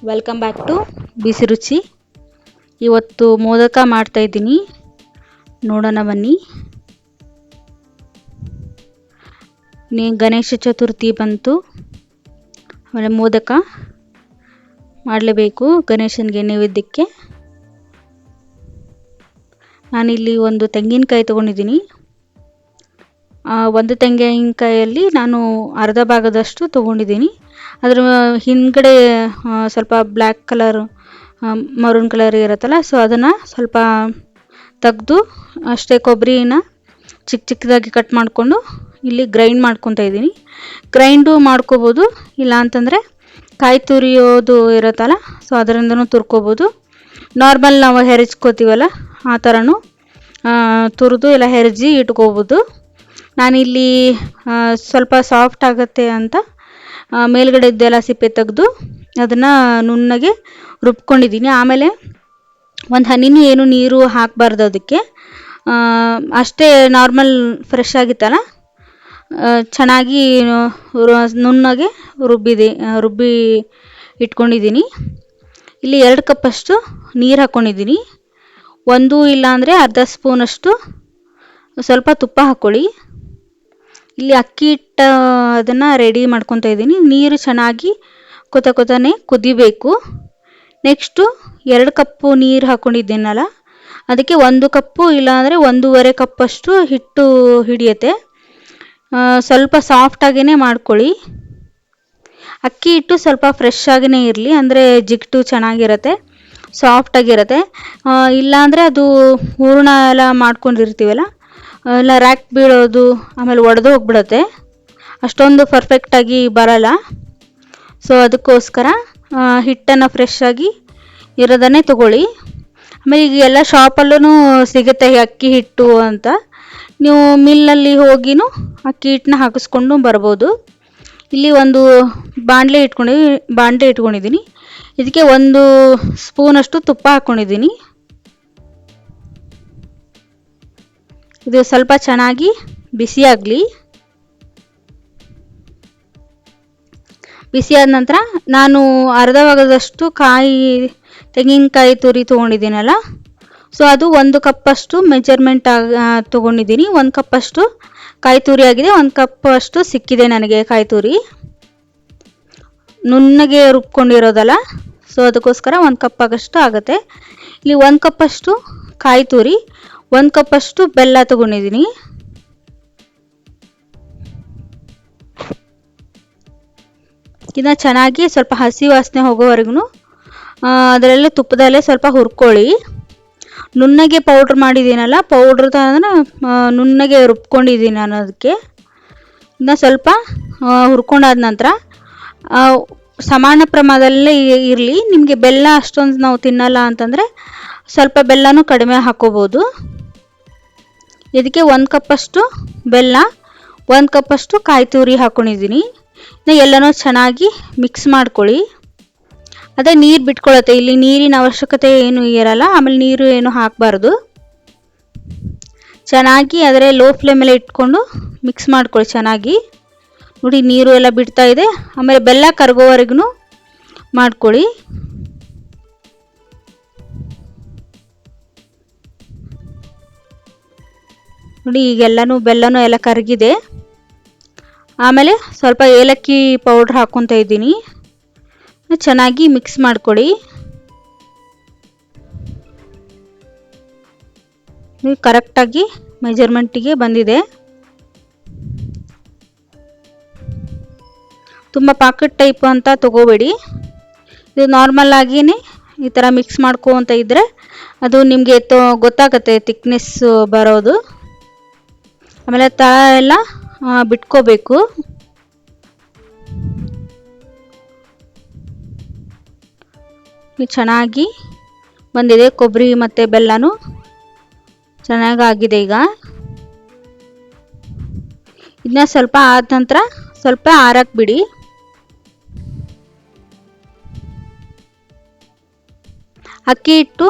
Welcome back to ಬಿಸಿ ರುಚಿ. ಇವತ್ತು ಮೋದಕ ಮಾಡ್ತಾ ಇದ್ದೀನಿ, ನೋಡೋಣ ಬನ್ನಿ. ಗಣೇಶ ಚತುರ್ಥಿ ಬಂತು, ಆಮೇಲೆ ಮೋದಕ ಮಾಡಲೇಬೇಕು ಗಣೇಶನಿಗೆ ನೈವೇದ್ಯಕ್ಕೆ. ನಾನಿಲ್ಲಿ ಒಂದು ತೆಂಗಿನಕಾಯಿ ತೊಗೊಂಡಿದ್ದೀನಿ. ಒಂದು ತೆಂಗಿನಕಾಯಲ್ಲಿ ನಾನು ಅರ್ಧ ಭಾಗದಷ್ಟು ತೊಗೊಂಡಿದ್ದೀನಿ. ಅದರ ಹಿಂದ್ಗಡೆ ಸ್ವಲ್ಪ ಬ್ಲ್ಯಾಕ್ ಕಲರ್ ಮರೂನ್ ಕಲರ್ ಇರುತ್ತಲ್ಲ, ಸೊ ಅದನ್ನು ಸ್ವಲ್ಪ ತೆಗೆದು ಅಷ್ಟೇ ಕೊಬ್ಬರಿನ ಚಿಕ್ಕ ಚಿಕ್ಕದಾಗಿ ಕಟ್ ಮಾಡಿಕೊಂಡು ಇಲ್ಲಿ ಗ್ರೈಂಡ್ ಮಾಡ್ಕೊತಾ ಇದ್ದೀನಿ. ಗ್ರೈಂಡು ಮಾಡ್ಕೋಬೋದು, ಇಲ್ಲ ಅಂತಂದರೆ ಕಾಯಿ ತುರಿಯೋದು ಇರುತ್ತಲ್ಲ, ಸೊ ಅದರಿಂದನೂ ತುರ್ಕೋಬೋದು. ನಾರ್ಮಲ್ ನಾವು ಹೆರಚ್ಕೋತೀವಲ್ಲ ಆ ಥರನೂ ತುರಿದು ಇಲ್ಲ ಹೆರಜಿ ಇಟ್ಕೋಬೋದು. ನಾನಿಲ್ಲಿ ಸ್ವಲ್ಪ ಸಾಫ್ಟ್ ಆಗುತ್ತೆ ಅಂತ ಮೇಲ್ಗಡೆ ಇದ್ದೆಲ್ಲ ಸಿಪ್ಪೆ ತೆಗೆದು ಅದನ್ನು ನುಣ್ಣಗೆ ರುಬ್ಕೊಂಡಿದ್ದೀನಿ. ಆಮೇಲೆ ಒಂದು ಹನಿನೂ ಏನು ನೀರು ಹಾಕಬಾರ್ದು ಅದಕ್ಕೆ, ಅಷ್ಟೇ ನಾರ್ಮಲ್ ಫ್ರೆಶ್ ಆಗಿತ್ತಲ್ಲ ಚೆನ್ನಾಗಿ ನುಣ್ಣಗೆ ರುಬ್ಬಿ ಇಟ್ಕೊಂಡಿದ್ದೀನಿ. ಇಲ್ಲಿ 2 ಕಪ್ಪಷ್ಟು ನೀರು ಹಾಕ್ಕೊಂಡಿದ್ದೀನಿ. ಒಂದು ಇಲ್ಲಾಂದರೆ ಅರ್ಧ ಸ್ಪೂನಷ್ಟು ಸ್ವಲ್ಪ ತುಪ್ಪ ಹಾಕ್ಕೊಳ್ಳಿ. ಇಲ್ಲಿ ಅಕ್ಕಿ ಹಿಟ್ಟು ಅದನ್ನು ರೆಡಿ ಮಾಡ್ಕೊತಾ ಇದ್ದೀನಿ. ನೀರು ಚೆನ್ನಾಗಿ ಕೊತನೆ ಕುದಿಬೇಕು. ನೆಕ್ಸ್ಟು 2 ಕಪ್ಪು ನೀರು ಹಾಕ್ಕೊಂಡಿದ್ದೀನಲ್ಲ, ಅದಕ್ಕೆ 1 ಕಪ್ಪು ಇಲ್ಲಾಂದರೆ 1.5 ಕಪ್ಪಷ್ಟು ಹಿಟ್ಟು ಹಿಡಿಯುತ್ತೆ. ಸ್ವಲ್ಪ ಸಾಫ್ಟಾಗೇ ಮಾಡ್ಕೊಳ್ಳಿ. ಅಕ್ಕಿ ಹಿಟ್ಟು ಸ್ವಲ್ಪ ಫ್ರೆಶ್ ಆಗಿಯೇ ಇರಲಿ, ಅಂದರೆ ಜಿಗ್ಟು ಚೆನ್ನಾಗಿರುತ್ತೆ, ಸಾಫ್ಟಾಗಿರುತ್ತೆ. ಇಲ್ಲಾಂದರೆ ಅದು ಹೂರಣ ಎಲ್ಲ ಮಾಡ್ಕೊಂಡಿರ್ತೀವಲ್ಲ, ಎಲ್ಲ ರ್ಯಾಕ್ ಬೀಳೋದು, ಆಮೇಲೆ ಒಡೆದು ಹೋಗ್ಬಿಡುತ್ತೆ, ಅಷ್ಟೊಂದು ಪರ್ಫೆಕ್ಟಾಗಿ ಬರಲ್ಲ. ಸೊ ಅದಕ್ಕೋಸ್ಕರ ಹಿಟ್ಟನ್ನು ಫ್ರೆಶ್ ಆಗಿ ಇರೋದನ್ನೇ ತಗೊಳ್ಳಿ. ಆಮೇಲೆ ಈಗ ಎಲ್ಲ ಶಾಪಲ್ಲೂ ಸಿಗುತ್ತೆ ಅಕ್ಕಿ ಹಿಟ್ಟು ಅಂತ, ನೀವು ಮಿಲ್ಲಲ್ಲಿ ಹೋಗಿನೂ ಅಕ್ಕಿ ಹಿಟ್ಟನ್ನ ಹಾಕಿಸ್ಕೊಂಡು ಬರ್ಬೋದು. ಇಲ್ಲಿ ಒಂದು ಬಾಣಲೆ ಇಟ್ಕೊಂಡಿದ್ದೀನಿ. ಇದಕ್ಕೆ 1 ಸ್ಪೂನಷ್ಟು ತುಪ್ಪ ಹಾಕ್ಕೊಂಡಿದ್ದೀನಿ. ಇದು ಸ್ವಲ್ಪ ಚೆನ್ನಾಗಿ ಬಿಸಿಯಾಗಲಿ. ಬಿಸಿಯಾದ ನಂತರ ನಾನು ಅರ್ಧ ಭಾಗದಷ್ಟು ತೆಂಗಿನಕಾಯಿ ತುರಿ ತೊಗೊಂಡಿದ್ದೀನಲ್ಲ, ಸೊ ಅದು 1 ಕಪ್ಪಷ್ಟು ಮೆಜರ್ಮೆಂಟ್ ತೊಗೊಂಡಿದ್ದೀನಿ. 1 ಕಪ್ಪಷ್ಟು ಕಾಯಿ ತುರಿ ಆಗಿದೆ, 1 ಕಪ್ಪಷ್ಟು ಸಿಕ್ಕಿದೆ ನನಗೆ ಕಾಯಿ ತುರಿ. ನುಣ್ಣಗೆ ರುಬ್ಕೊಂಡಿರೋದಲ್ಲ, ಸೊ ಅದಕ್ಕೋಸ್ಕರ 1 ಕಪ್ ಆಗಷ್ಟು ಆಗುತ್ತೆ. ಇಲ್ಲಿ 1 ಕಪ್ಪಷ್ಟು ಕಾಯಿ ತುರಿ, 1 ಕಪ್ಪಷ್ಟು ಬೆಲ್ಲ ತೊಗೊಂಡಿದ್ದೀನಿ. ಇದನ್ನ ಚೆನ್ನಾಗಿ ಸ್ವಲ್ಪ ಹಸಿ ವಾಸನೆ ಹೋಗೋವರೆಗೂ ಅದರಲ್ಲೇ ತುಪ್ಪದಲ್ಲೇ ಸ್ವಲ್ಪ ಹುರ್ಕೊಳ್ಳಿ. ನುಣ್ಣಗೆ ಪೌಡ್ರ್ ಮಾಡಿದ್ದೀನಲ್ಲ, ಪೌಡ್ರ್ ಅಂದರೆ ನುಣ್ಣಗೆ ರುಬ್ಕೊಂಡಿದ್ದೀನಿ ನಾನು. ಅದಕ್ಕೆ ಇದನ್ನ ಸ್ವಲ್ಪ ಹುರ್ಕೊಂಡಾದ ನಂತರ ಸಮಾನ ಪ್ರಮಾಣದಲ್ಲೇ ಇರಲಿ. ನಿಮಗೆ ಬೆಲ್ಲ ಅಷ್ಟೊಂದು ನಾವು ತಿನ್ನಲ್ಲ ಅಂತಂದರೆ ಸ್ವಲ್ಪ ಬೆಲ್ಲನೂ ಕಡಿಮೆ ಹಾಕ್ಕೋಬೋದು. ಇದಕ್ಕೆ 1 ಕಪ್ಪಷ್ಟು ಬೆಲ್ಲ, 1 ಕಪ್ಪಷ್ಟು ಕಾಯಿ ತುರಿ ಹಾಕ್ಕೊಂಡಿದ್ದೀನಿ. ಎಲ್ಲನೂ ಚೆನ್ನಾಗಿ ಮಿಕ್ಸ್ ಮಾಡ್ಕೊಳ್ಳಿ. ಅದೇ ನೀರು ಬಿಟ್ಕೊಳ್ಳುತ್ತೆ, ಇಲ್ಲಿ ನೀರಿನ ಅವಶ್ಯಕತೆ ಏನು ಇರಲ್ಲ. ಆಮೇಲೆ ನೀರು ಏನು ಹಾಕಬಾರ್ದು. ಚೆನ್ನಾಗಿ ಅದರ ಲೋ ಫ್ಲೇಮಲ್ಲಿ ಇಟ್ಕೊಂಡು ಮಿಕ್ಸ್ ಮಾಡ್ಕೊಳ್ಳಿ ಚೆನ್ನಾಗಿ. ನೋಡಿ, ನೀರು ಎಲ್ಲ ಬಿಡ್ತಾ ಇದೆ. ಆಮೇಲೆ ಬೆಲ್ಲ ಕರಗೋವರೆಗೂ ಮಾಡ್ಕೊಳ್ಳಿ. ನೋಡಿ, ಈಗೆಲ್ಲನೂ ಬೆಲ್ಲನೂ ಎಲ್ಲ ಕರಗಿದೆ. ಆಮೇಲೆ ಸ್ವಲ್ಪ ಏಲಕ್ಕಿ ಪೌಡ್ರ್ ಹಾಕ್ಕೊತಾ ಇದ್ದೀನಿ. ಚೆನ್ನಾಗಿ ಮಿಕ್ಸ್ ಮಾಡ್ಕೊಳ್ಳಿ. ಕರೆಕ್ಟಾಗಿ ಮೆಜರ್ಮೆಂಟಿಗೆ ಬಂದಿದೆ. ತುಂಬ ಪಾಕೆಟ್ ಟೈಪ್ ಅಂತ ತಗೋಬೇಡಿ. ಇದು ನಾರ್ಮಲ್ ಆಗಿಯೇ ಈ ಥರ ಮಿಕ್ಸ್ ಮಾಡ್ಕೊತ ಇದ್ದರೆ ಅದು ನಿಮಗೆ ಗೊತ್ತಾಗುತ್ತೆ ತಿಕ್ನೆಸ್ ಬರೋದು. ಆಮೇಲೆ ತಳ ಎಲ್ಲ ಬಿಟ್ಕೋಬೇಕು. ಚೆನ್ನಾಗಿ ಬಂದಿದೆ, ಕೊಬ್ಬರಿ ಮತ್ತು ಬೆಲ್ಲನೂ ಚೆನ್ನಾಗಾಗಿದೆ. ಈಗ ಇದನ್ನ ಸ್ವಲ್ಪ ಆದ ನಂತರ ಸ್ವಲ್ಪ ಆರಕ್ಕೆ ಬಿಡಿ. ಅಕ್ಕಿ ಹಿಟ್ಟು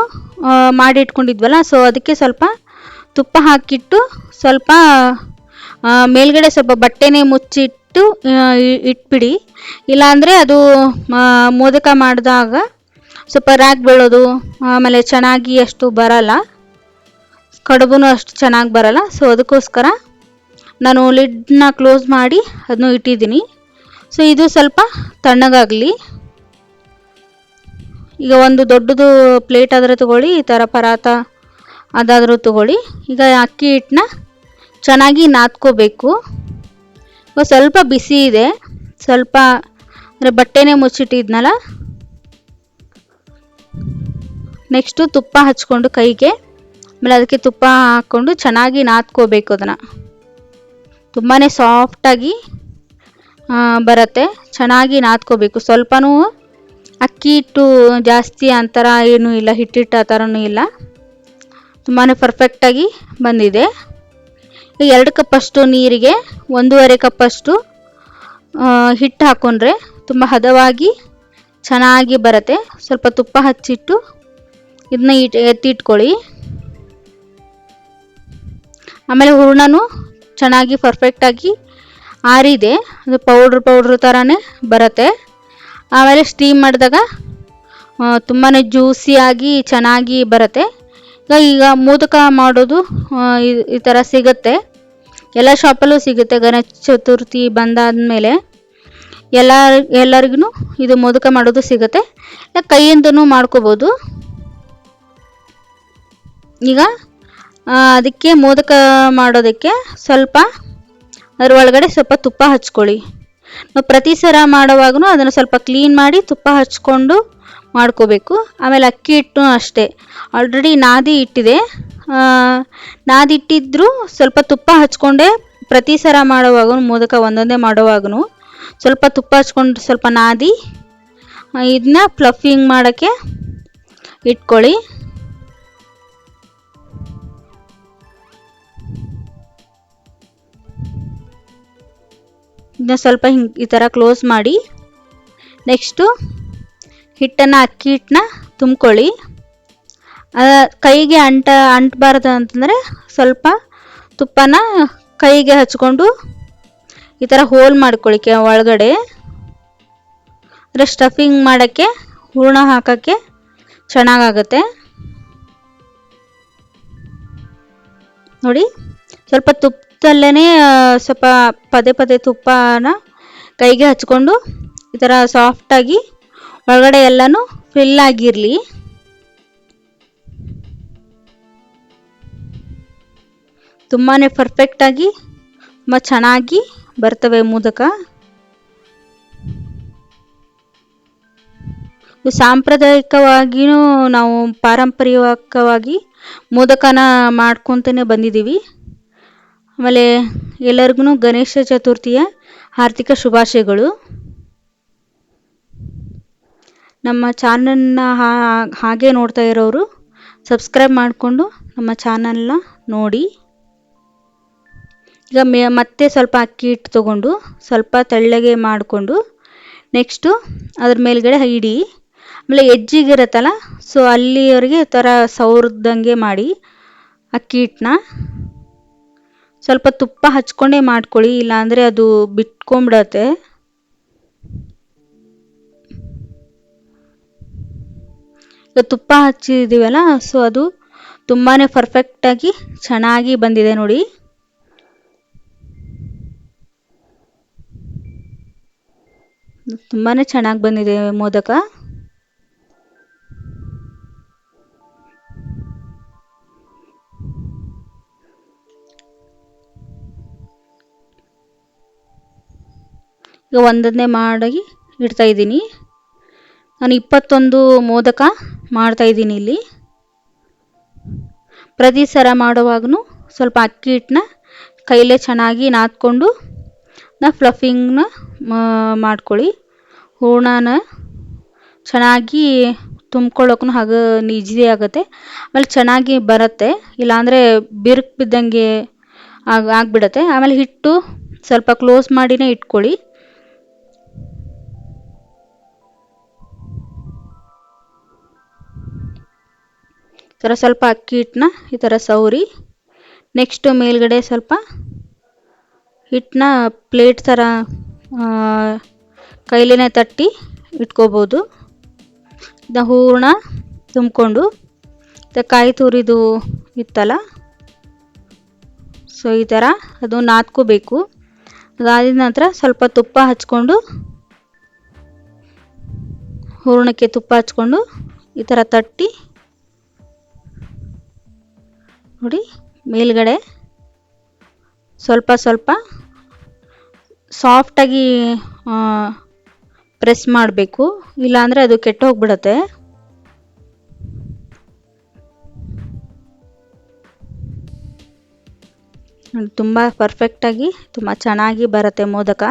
ಮಾಡಿ ಇಟ್ಕೊಂಡಿದ್ವಲ್ಲ, ಸೊ ಅದಕ್ಕೆ ಸ್ವಲ್ಪ ತುಪ್ಪ ಹಾಕಿಟ್ಟು ಸ್ವಲ್ಪ ಮೇಲ್ಗಡೆ ಸ್ವಲ್ಪ ಬಟ್ಟೆನೇ ಮುಚ್ಚಿಟ್ಟು ಇಟ್ಬಿಡಿ. ಇಲ್ಲಾಂದರೆ ಅದು ಮೋದಕ ಮಾಡಿದಾಗ ಸ್ವಲ್ಪ ರ್ಯಾಕ್ ಬೀಳೋದು, ಆಮೇಲೆ ಚೆನ್ನಾಗಿ ಅಷ್ಟು ಬರಲ್ಲ, ಕಡುಬು ಅಷ್ಟು ಚೆನ್ನಾಗಿ ಬರಲ್ಲ. ಸೊ ಅದಕ್ಕೋಸ್ಕರ ನಾನು ಲಿಡ್ನ ಕ್ಲೋಸ್ ಮಾಡಿ ಅದನ್ನು ಇಟ್ಟಿದ್ದೀನಿ. ಸೊ ಇದು ಸ್ವಲ್ಪ ತಣ್ಣಗಾಗಲಿ. ಈಗ ಒಂದು ದೊಡ್ಡದು ಪ್ಲೇಟ್ ಆದರೆ ತೊಗೊಳ್ಳಿ, ಈ ಥರ ಪರಾತ ಅದಾದರೂ ತೊಗೊಳ್ಳಿ. ಈಗ ಅಕ್ಕಿ ಹಿಟ್ಟನ್ನ ಚೆನ್ನಾಗಿ ನಾದ್ಕೋಬೇಕು. ಸ್ವಲ್ಪ ಬಿಸಿ ಇದೆ, ಸ್ವಲ್ಪ ಅಂದರೆ ಬಟ್ಟೆನೇ ಮುಚ್ಚಿಟ್ಟಿದ್ನಲ್ಲ. ನೆಕ್ಸ್ಟು ತುಪ್ಪ ಹಚ್ಕೊಂಡು ಕೈಗೆ, ಆಮೇಲೆ ಅದಕ್ಕೆ ತುಪ್ಪ ಹಾಕ್ಕೊಂಡು ಚೆನ್ನಾಗಿ ನಾದ್ಕೋಬೇಕು. ಅದನ್ನು ತುಂಬಾ ಸಾಫ್ಟಾಗಿ ಬರುತ್ತೆ, ಚೆನ್ನಾಗಿ ನಾದ್ಕೋಬೇಕು. ಸ್ವಲ್ಪನೂ ಅಕ್ಕಿ ಹಿಟ್ಟು ಜಾಸ್ತಿ ಅಂತರ ಏನೂ ಇಲ್ಲ, ಹಿಟ್ಟಿಟ್ಟು ಆ ಥರನೂ ಇಲ್ಲ, ತುಂಬಾ ಪರ್ಫೆಕ್ಟಾಗಿ ಬಂದಿದೆ. 2 ಕಪ್ಪಷ್ಟು ನೀರಿಗೆ 1.5 ಕಪ್ಪಷ್ಟು ಹಿಟ್ಟು ಹಾಕ್ಕೊಂಡ್ರೆ ತುಂಬ ಹದವಾಗಿ ಚೆನ್ನಾಗಿ ಬರುತ್ತೆ. ಸ್ವಲ್ಪ ತುಪ್ಪ ಹಚ್ಚಿಟ್ಟು ಇದನ್ನ ಎತ್ತಿಟ್ಕೊಳ್ಳಿ. ಆಮೇಲೆ ಹೂರಣನೂ ಚೆನ್ನಾಗಿ ಪರ್ಫೆಕ್ಟಾಗಿ ಆರಿದೆ, ಅದು ಪೌಡ್ರ್ ಥರನೇ ಬರುತ್ತೆ. ಆಮೇಲೆ ಸ್ಟೀಮ್ ಮಾಡಿದಾಗ ತುಂಬಾ ಜ್ಯೂಸಿಯಾಗಿ ಚೆನ್ನಾಗಿ ಬರುತ್ತೆ. ಈಗ ಮೋದಕ ಮಾಡೋದು ಈ ಥರ ಸಿಗುತ್ತೆ, ಎಲ್ಲ ಶಾಪಲ್ಲೂ ಸಿಗುತ್ತೆ. ಗಣೇಶ ಚತುರ್ಥಿ ಬಂದಾದಮೇಲೆ ಎಲ್ಲರಿಗೂ ಇದು ಮೋದಕ ಮಾಡೋದು ಸಿಗುತ್ತೆ, ಕೈಯಿಂದನೂ ಮಾಡ್ಕೋಬೋದು. ಈಗ ಅದಕ್ಕೆ ಮೋದಕ ಮಾಡೋದಕ್ಕೆ ಸ್ವಲ್ಪ ಅದ್ರ ಒಳಗಡೆ ಸ್ವಲ್ಪ ತುಪ್ಪ ಹಚ್ಕೊಳ್ಳಿ. ನಾವು ಪ್ರತಿ ಸಲ ಮಾಡುವಾಗೂ ಅದನ್ನು ಸ್ವಲ್ಪ ಕ್ಲೀನ್ ಮಾಡಿ ತುಪ್ಪ ಹಚ್ಕೊಂಡು ಮಾಡ್ಕೋಬೇಕು. ಆಮೇಲೆ ಅಕ್ಕಿ ಹಿಟ್ಟು ಅಷ್ಟೇ, ಆಲ್ರೆಡಿ ನಾದಿ ಇಟ್ಟಿದೆ, ನಾದಿಟ್ಟಿದ್ರೂ ಸ್ವಲ್ಪ ತುಪ್ಪ ಹಚ್ಕೊಂಡೆ ಪ್ರತಿ ಸಲ ಮಾಡುವಾಗ, ಮೋದಕ ಒಂದೊಂದೇ ಮಾಡುವಾಗೂ ಸ್ವಲ್ಪ ತುಪ್ಪ ಹಚ್ಕೊಂಡು ಸ್ವಲ್ಪ ನಾದಿ ಇದನ್ನ ಫ್ಲಫಿಂಗ್ ಮಾಡೋಕ್ಕೆ ಇಟ್ಕೊಳ್ಳಿ. ಇದನ್ನ ಸ್ವಲ್ಪ ಹಿಂಗೆ ಈ ಥರ ಕ್ಲೋಸ್ ಮಾಡಿ, ನೆಕ್ಸ್ಟು ಹಿಟ್ಟನ್ನು ಅಕ್ಕಿ ಹಿಟ್ಟನ್ನ ತುಂಬ್ಕೊಳ್ಳಿ. ಕೈಗೆ ಅಂಟಬಾರ್ದು ಅಂತಂದರೆ ಸ್ವಲ್ಪ ತುಪ್ಪನ ಕೈಗೆ ಹಚ್ಕೊಂಡು ಈ ಥರ ಹೋಲ್ ಮಾಡ್ಕೊಳ್ಳಿ ಒಳಗಡೆ. ಅಂದರೆ ಸ್ಟಫಿಂಗ್ ಮಾಡೋಕ್ಕೆ, ಹೂರಣ ಹಾಕೋಕ್ಕೆ ಚೆನ್ನಾಗಾಗುತ್ತೆ ನೋಡಿ. ಸ್ವಲ್ಪ ತುಪ್ಪದಲ್ಲೇ ಸ್ವಲ್ಪ ಪದೇ ತುಪ್ಪನ ಕೈಗೆ ಹಚ್ಕೊಂಡು ಈ ಥರ ಸಾಫ್ಟಾಗಿ ಒಳಗಡೆ ಎಲ್ಲನೂ ಫಿಲ್ ಆಗಿರಲಿ. ತುಂಬಾ ಪರ್ಫೆಕ್ಟಾಗಿ ತುಂಬ ಚೆನ್ನಾಗಿ ಬರ್ತವೆ ಮೋದಕ. ಸಾಂಪ್ರದಾಯಿಕವಾಗಿಯೂ ನಾವು ಪಾರಂಪರಿಕವಾಗಿ ಮೋದಕನ ಮಾಡ್ಕೊತಾನೆ ಬಂದಿದ್ದೀವಿ. ಆಮೇಲೆ ಎಲ್ಲರಿಗೂ ಗಣೇಶ ಚತುರ್ಥಿಯ ಹಾರ್ದಿಕ ಶುಭಾಶಯಗಳು. ನಮ್ಮ ಚಾನಲ್ನ ಹಾಗೆ ನೋಡ್ತಾ ಇರೋರು ಸಬ್ಸ್ಕ್ರೈಬ್ ಮಾಡಿಕೊಂಡು ನಮ್ಮ ಚಾನಲ್ನ ನೋಡಿ. ಈಗ ಮತ್ತೆ ಸ್ವಲ್ಪ ಅಕ್ಕಿ ಹಿಟ್ಟು ತೊಗೊಂಡು ಸ್ವಲ್ಪ ತೆಳ್ಳಗೆ ಮಾಡಿಕೊಂಡು ನೆಕ್ಸ್ಟು ಅದ್ರ ಮೇಲ್ಗಡೆ ಇಡಿ. ಆಮೇಲೆ ಎಜ್ಜಿಗಿರುತ್ತಲ್ಲ, ಸೊ ಅಲ್ಲಿವರೆಗೆ ಈ ಥರ ಸೌರ್ದಂಗೆ ಮಾಡಿ ಅಕ್ಕಿ ಹಿಟ್ಟನ್ನ ಸ್ವಲ್ಪ ತುಪ್ಪ ಹಚ್ಕೊಂಡೇ ಮಾಡ್ಕೊಳ್ಳಿ, ಇಲ್ಲಾಂದರೆ ಅದು ಬಿಟ್ಕೊಂಡ್ಬಿಡತ್ತೆ. ಈಗ ತುಪ್ಪ ಹಚ್ಚಿದ್ದೀವಲ್ಲ, ಸೊ ಅದು ತುಂಬಾ ಪರ್ಫೆಕ್ಟಾಗಿ ಚೆನ್ನಾಗಿ ಬಂದಿದೆ ನೋಡಿ. ತುಂಬಾ ಚೆನ್ನಾಗಿ ಬಂದಿದೆ ಮೋದಕ. ಈಗ ಒಂದನ್ನೇ ಮಾಡಿ ಇಡ್ತಾ ಇದ್ದೀನಿ. ನಾನು 21 ಮೋದಕ ಮಾಡ್ತಾ ಇದ್ದೀನಿ ಇಲ್ಲಿ. ಪ್ರತಿ ಸಲ ಮಾಡುವಾಗೂ ಸ್ವಲ್ಪ ಅಕ್ಕಿ ಹಿಟ್ಟನ್ನ ಕೈಲೇ ಚೆನ್ನಾಗಿ ನಾದ್ಕೊಂಡು ಫ್ಲಫಿಂಗ್ನ ಮಾಡ್ಕೊಳ್ಳಿ. ಹೂರಣನ ಚೆನ್ನಾಗಿ ತುಂಬ್ಕೊಳ್ಳೋಕ್ಕೂ ಈಸಿ ಆಗುತ್ತೆ, ಆಮೇಲೆ ಚೆನ್ನಾಗಿ ಬರುತ್ತೆ. ಇಲ್ಲಾಂದರೆ ಬಿರುಕು ಬಿದ್ದಂಗೆ ಆಗಿಬಿಡುತ್ತೆ. ಆಮೇಲೆ ಹಿಟ್ಟು ಸ್ವಲ್ಪ ಕ್ಲೋಸ್ ಮಾಡಿನೇ ಇಟ್ಕೊಳ್ಳಿ. ಈ ಥರ ಸ್ವಲ್ಪ ಅಕ್ಕಿ ಹಿಟ್ಟನ್ನ ಈ ಥರ ಸೌರಿ, ನೆಕ್ಸ್ಟು ಮೇಲ್ಗಡೆ ಸ್ವಲ್ಪ ಹಿಟ್ಟನ್ನ ಪ್ಲೇಟ್ ಥರ ಕೈಲೇನೆ ತಟ್ಟಿ ಇಟ್ಕೋಬೋದು. ಇದನ್ನ ಹೂರಣ ತುಂಬಿಕೊಂಡು ಕಾಯಿ ತುರಿದು ಇತ್ತಲ್ಲ, ಸೊ ಈ ಥರ ಅದು ನಾದ್ಕೋಬೇಕು. ಅದಾದ ನಂತರ ಸ್ವಲ್ಪ ತುಪ್ಪ ಹಚ್ಕೊಂಡು, ಹೂರಣಕ್ಕೆ ತುಪ್ಪ ಹಚ್ಕೊಂಡು ಈ ಥರ ತಟ್ಟಿ ನೋಡಿ, ಮೇಲ್ಗಡೆ ಸ್ವಲ್ಪ ಸ್ವಲ್ಪ ಸಾಫ್ಟಾಗಿ ಪ್ರೆಸ್ ಮಾಡಬೇಕು, ಇಲ್ಲಾಂದರೆ ಅದು ಕೆಟ್ಟೋಗ್ಬಿಡುತ್ತೆ. ತುಂಬ ಪರ್ಫೆಕ್ಟಾಗಿ ತುಂಬ ಚೆನ್ನಾಗಿ ಬರುತ್ತೆ ಮೋದಕ.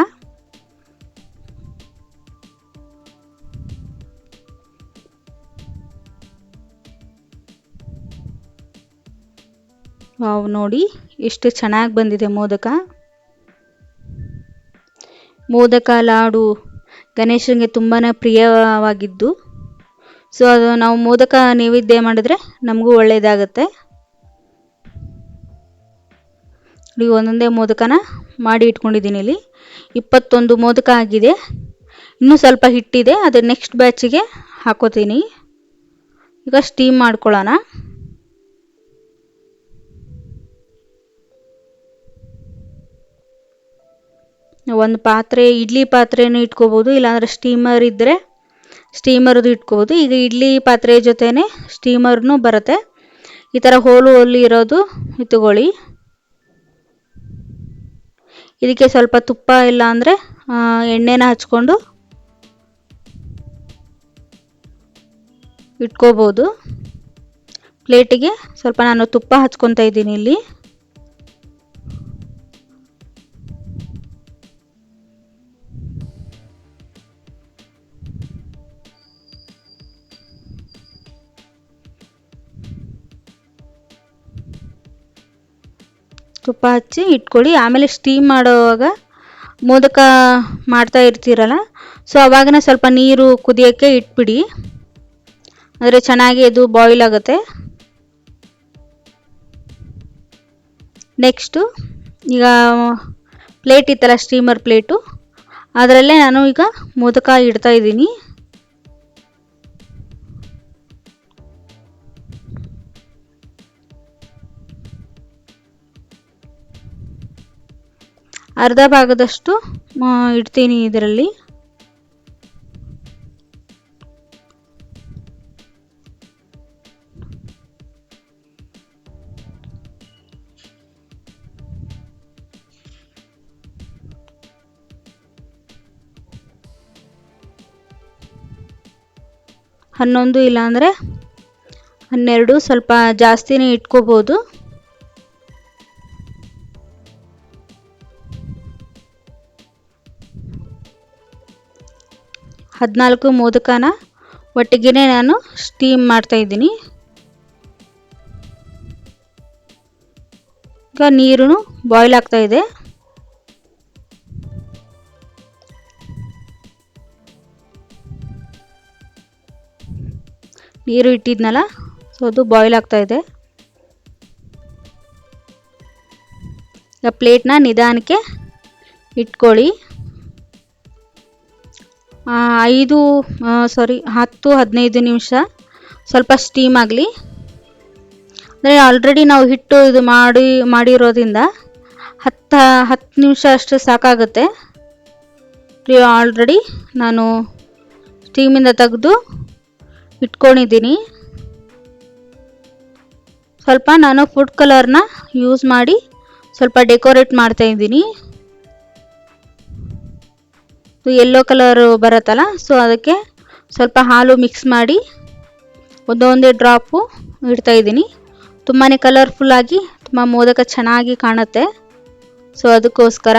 ವಾವ್, ನೋಡಿ ಎಷ್ಟು ಚೆನ್ನಾಗಿ ಬಂದಿದೆ ಮೋದಕ. ಮೋದಕ ಲಾಡು ಗಣೇಶನಿಗೆ ತುಂಬಾ ಪ್ರಿಯವಾಗಿದ್ದು, ಸೊ ಅದು ನಾವು ಮೋದಕ ನೈವೇದ್ಯ ಮಾಡಿದ್ರೆ ನಮಗೂ ಒಳ್ಳೆಯದಾಗತ್ತೆ. ಒಂದೊಂದೇ ಮೋದಕನ ಮಾಡಿ ಇಟ್ಕೊಂಡಿದ್ದೀನಿ. ಇಲ್ಲಿ 21 ಮೋದಕ ಆಗಿದೆ. ಇನ್ನೂ ಸ್ವಲ್ಪ ಹಿಟ್ಟಿದೆ, ಅದು ನೆಕ್ಸ್ಟ್ ಬ್ಯಾಚಿಗೆ ಹಾಕೋತೀನಿ. ಈಗ ಸ್ಟೀಮ್ ಮಾಡ್ಕೊಳ್ಳೋಣ. ಒಂದು ಪಾತ್ರೆ, ಇಡ್ಲಿ ಪಾತ್ರೆನೂ ಇಟ್ಕೋಬೋದು, ಇಲ್ಲಾಂದರೆ ಸ್ಟೀಮರ್ ಇದ್ದರೆ ಸ್ಟೀಮರ್ದು ಇಟ್ಕೋಬೋದು. ಈಗ ಇಡ್ಲಿ ಪಾತ್ರೆ ಜೊತೆನೇ ಸ್ಟೀಮರ್ನೂ ಬರುತ್ತೆ. ಈ ಥರ ಹೋಲು ಇರೋದು ಇಟ್ಕೊಳ್ಳಿ. ಇದಕ್ಕೆ ಸ್ವಲ್ಪ ತುಪ್ಪ ಇಲ್ಲ ಅಂದರೆ ಎಣ್ಣೆನ ಹಚ್ಕೊಂಡು ಇಟ್ಕೋಬೋದು. ಪ್ಲೇಟಿಗೆ ಸ್ವಲ್ಪ ನಾನು ತುಪ್ಪ ಹಚ್ಕೊತಾ ಇದ್ದೀನಿ ಇಲ್ಲಿ. ತುಪ್ಪ ಹಚ್ಚಿ ಇಟ್ಕೊಳ್ಳಿ. ಆಮೇಲೆ ಸ್ಟೀಮ್ ಮಾಡುವಾಗ ಮೋದಕ ಮಾಡ್ತಾ ಇರ್ತೀರಲ್ಲ, ಸೊ ಅವಾಗನೇ ಸ್ವಲ್ಪ ನೀರು ಕುದಿಯೋಕ್ಕೆ ಇಟ್ಬಿಡಿ, ಅಂದರೆ ಚೆನ್ನಾಗಿ ಅದು ಬಾಯ್ಲ್ ಆಗುತ್ತೆ. ನೆಕ್ಸ್ಟು ಈಗ ಪ್ಲೇಟ್ ಇತ್ತಲ್ಲ, ಸ್ಟೀಮರ್ ಪ್ಲೇಟು, ಅದರಲ್ಲೇ ನಾನು ಈಗ ಮೋದಕ ಇಡ್ತಾ ಇದ್ದೀನಿ. ಅರ್ಧ ಭಾಗದಷ್ಟು ಇಡ್ತೀನಿ ಇದರಲ್ಲಿ. ಹನ್ನೊಂದು ಇಲ್ಲಾಂದರೆ 12 ಸ್ವಲ್ಪ ಜಾಸ್ತಿನೇ ಇಟ್ಕೋಬೋದು. ಹದಿನಾಲ್ಕು ಮೋದಕನ ಒಟ್ಟಿಗೆ ನಾನು ಸ್ಟೀಮ್ ಮಾಡ್ತಾ ಇದ್ದೀನಿ. ಈಗ ನೀರು ಬಾಯ್ಲ್ ಆಗ್ತಾ ಇದೆ. ನೀರು ಇಟ್ಟಿದ್ನಲ್ಲ, ಸೊ ಅದು ಬಾಯ್ಲ್ ಆಗ್ತಾ ಇದೆ. ಈಗ ಪ್ಲೇಟ್ನ ನಿಧಾನಕ್ಕೆ ಇಟ್ಕೊಳ್ಳಿ. 10-15 ನಿಮಿಷ ಸ್ವಲ್ಪ ಸ್ಟೀಮ್ ಆಗಲಿ. ಅಂದರೆ ಆಲ್ರೆಡಿ ನಾವು ಹಿಟ್ಟು ಇದು ಮಾಡಿರೋದ್ರಿಂದ 10 ನಿಮಿಷ ಅಷ್ಟು ಸಾಕಾಗುತ್ತೆ. ಆಲ್ರೆಡಿ ನಾನು ಸ್ಟೀಮಿಂದ ತೆಗೆದು ಇಟ್ಕೊಂಡಿದ್ದೀನಿ. ಸ್ವಲ್ಪ ನಾನು ಫುಡ್ ಕಲರ್ನ ಯೂಸ್ ಮಾಡಿ ಸ್ವಲ್ಪ ಡೆಕೋರೇಟ್ ಮಾಡ್ತಾ ಇದ್ದೀನಿ. ಯೆಲ್ಲೋ ಕಲರ್ ಬರುತ್ತಲ್ಲ, ಸೊ ಅದಕ್ಕೆ ಸ್ವಲ್ಪ ಹಾಲು ಮಿಕ್ಸ್ ಮಾಡಿ ಒಂದೊಂದೇ ಡ್ರಾಪು ಇಡ್ತಾ ಇದ್ದೀನಿ. ತುಂಬಾ ಕಲರ್ಫುಲ್ಲಾಗಿ ತುಂಬ ಮೋದಕ ಚೆನ್ನಾಗಿ ಕಾಣುತ್ತೆ, ಸೊ ಅದಕ್ಕೋಸ್ಕರ.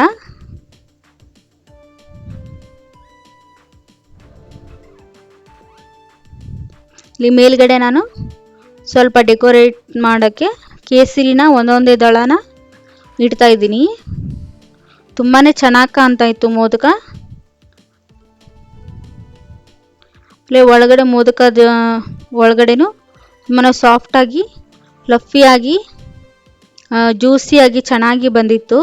ಇಲ್ಲಿ ಮೇಲ್ಗಡೆ ನಾನು ಸ್ವಲ್ಪ ಡೆಕೋರೇಟ್ ಮಾಡೋಕ್ಕೆ ಕೇಸರಿನ ಒಂದೊಂದೇ ದಳನ ಇಡ್ತಾ ಇದ್ದೀನಿ. ತುಂಬಾ ಚೆನ್ನಾಗಿ ಕಾಣ್ತಾ ಇತ್ತು ಮೋದಕ. ಒಳಗಡೆ ಮೋದಕದ ಒಳಗಡೆನೂ ತುಂಬಾ ಸಾಫ್ಟಾಗಿ, ಫ್ಲಫಿಯಾಗಿ, ಜ್ಯೂಸಿಯಾಗಿ ಚೆನ್ನಾಗಿ ಬಂದಿತ್ತು.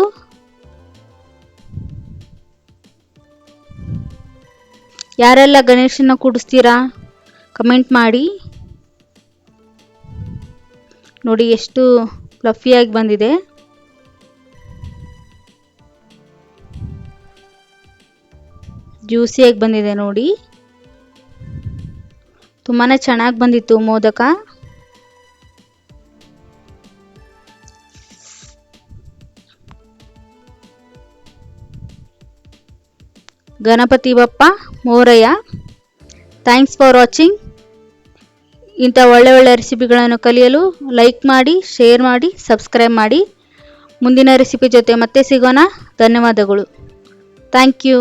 ಯಾರೆಲ್ಲ ಗಣೇಶನ ಕೂಡಿಸ್ತೀರಾ ಕಮೆಂಟ್ ಮಾಡಿ. ನೋಡಿ ಎಷ್ಟು ಫ್ಲಫಿಯಾಗಿ ಬಂದಿದೆ. ಜ್ಯೂಸಿಯಾಗಿ ಬಂದಿದೆ ನೋಡಿ. ತುಂಬಾ ಚೆನ್ನಾಗಿ ಬಂದಿತ್ತು modak. Ganpati Bappa Morya. Thanks for watching. ಇಂಥ ಒಳ್ಳೆ ಒಳ್ಳೆ ರೆಸಿಪಿಗಳನ್ನು ಕಲಿಯಲು ಲೈಕ್ ಮಾಡಿ, ಶೇರ್ ಮಾಡಿ, ಸಬ್ಸ್ಕ್ರೈಬ್ ಮಾಡಿ. ಮುಂದಿನ ರೆಸಿಪಿ ಜೊತೆ ಮತ್ತೆ ಸಿಗೋಣ. ಧನ್ಯವಾದಗಳು. Thank you.